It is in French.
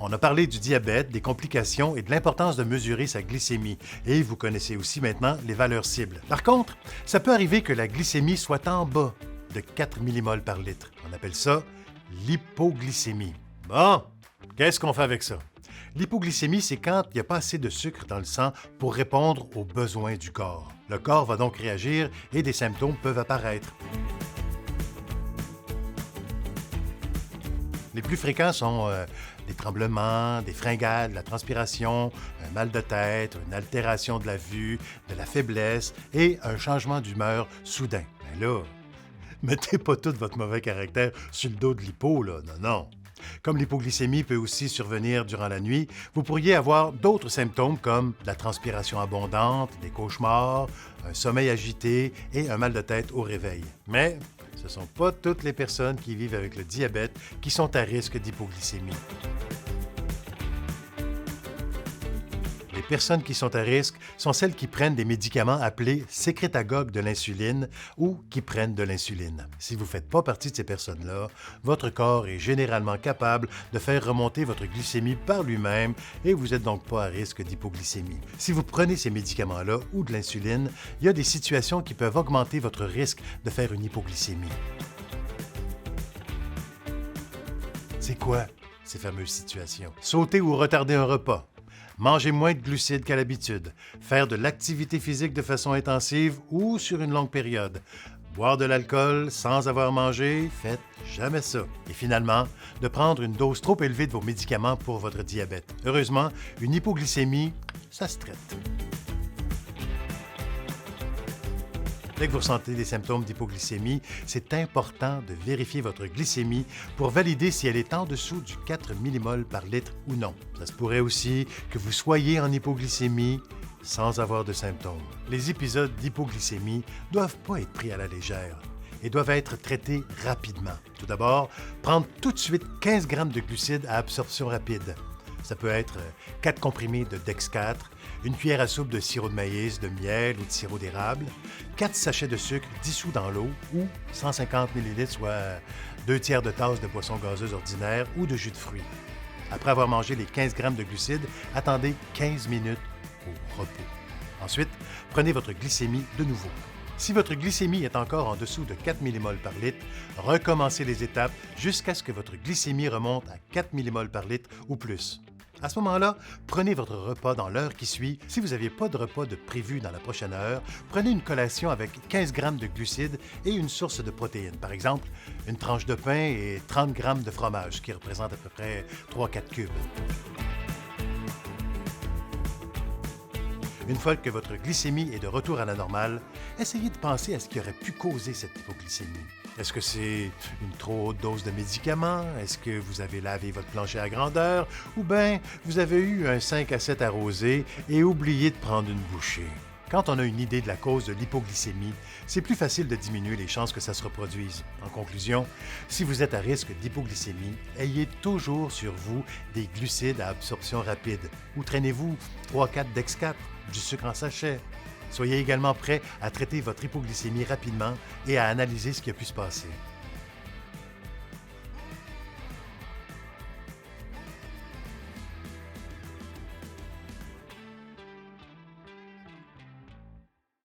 On a parlé du diabète, des complications et de l'importance de mesurer sa glycémie. Et vous connaissez aussi maintenant les valeurs cibles. Par contre, ça peut arriver que la glycémie soit en bas de 4 millimoles par litre. On appelle ça l'hypoglycémie. Bon, qu'est-ce qu'on fait avec ça? L'hypoglycémie, c'est quand il n'y a pas assez de sucre dans le sang pour répondre aux besoins du corps. Le corps va donc réagir et des symptômes peuvent apparaître. Les plus fréquents sont des tremblements, des fringales, la transpiration, un mal de tête, une altération de la vue, de la faiblesse et un changement d'humeur soudain. Mais là, mettez pas tout votre mauvais caractère sur le dos de l'hypo, là. Non. Comme l'hypoglycémie peut aussi survenir durant la nuit, vous pourriez avoir d'autres symptômes comme de la transpiration abondante, des cauchemars, un sommeil agité et un mal de tête au réveil. Mais ce ne sont pas toutes les personnes qui vivent avec le diabète qui sont à risque d'hypoglycémie. Les personnes qui sont à risque sont celles qui prennent des médicaments appelés sécrétagogues de l'insuline ou qui prennent de l'insuline. Si vous ne faites pas partie de ces personnes-là, votre corps est généralement capable de faire remonter votre glycémie par lui-même et vous n'êtes donc pas à risque d'hypoglycémie. Si vous prenez ces médicaments-là ou de l'insuline, il y a des situations qui peuvent augmenter votre risque de faire une hypoglycémie. C'est quoi ces fameuses situations? Sauter ou retarder un repas. Manger moins de glucides qu'à l'habitude, faire de l'activité physique de façon intensive ou sur une longue période, boire de l'alcool sans avoir mangé, faites jamais ça. Et finalement, de prendre une dose trop élevée de vos médicaments pour votre diabète. Heureusement, une hypoglycémie, ça se traite. Dès que vous ressentez des symptômes d'hypoglycémie, c'est important de vérifier votre glycémie pour valider si elle est en dessous du 4 millimoles par litre ou non. Ça se pourrait aussi que vous soyez en hypoglycémie sans avoir de symptômes. Les épisodes d'hypoglycémie ne doivent pas être pris à la légère et doivent être traités rapidement. Tout d'abord, prendre tout de suite 15 grammes de glucides à absorption rapide. Ça peut être 4 comprimés de Dex4, une cuillère à soupe de sirop de maïs, de miel ou de sirop d'érable, 4 sachets de sucre dissous dans l'eau ou 150 ml, soit 2 tiers de tasse de boisson gazeuse ordinaire ou de jus de fruits. Après avoir mangé les 15 grammes de glucides, attendez 15 minutes au repos. Ensuite, prenez votre glycémie de nouveau. Si votre glycémie est encore en dessous de 4 millimoles par litre, recommencez les étapes jusqu'à ce que votre glycémie remonte à 4 millimoles par litre ou plus. À ce moment-là, prenez votre repas dans l'heure qui suit. Si vous n'aviez pas de repas de prévu dans la prochaine heure, prenez une collation avec 15 grammes de glucides et une source de protéines. Par exemple, une tranche de pain et 30 grammes de fromage, ce qui représente à peu près 3-4 cubes. Une fois que votre glycémie est de retour à la normale, essayez de penser à ce qui aurait pu causer cette hypoglycémie. Est-ce que c'est une trop haute dose de médicaments? Est-ce que vous avez lavé votre plancher à grandeur? Ou bien vous avez eu un 5 à 7 arrosé et oublié de prendre une bouchée? Quand on a une idée de la cause de l'hypoglycémie, c'est plus facile de diminuer les chances que ça se reproduise. En conclusion, si vous êtes à risque d'hypoglycémie, ayez toujours sur vous des glucides à absorption rapide ou traînez-vous 3-4 Dex4, du sucre en sachet. Soyez également prêt à traiter votre hypoglycémie rapidement et à analyser ce qui a pu se passer.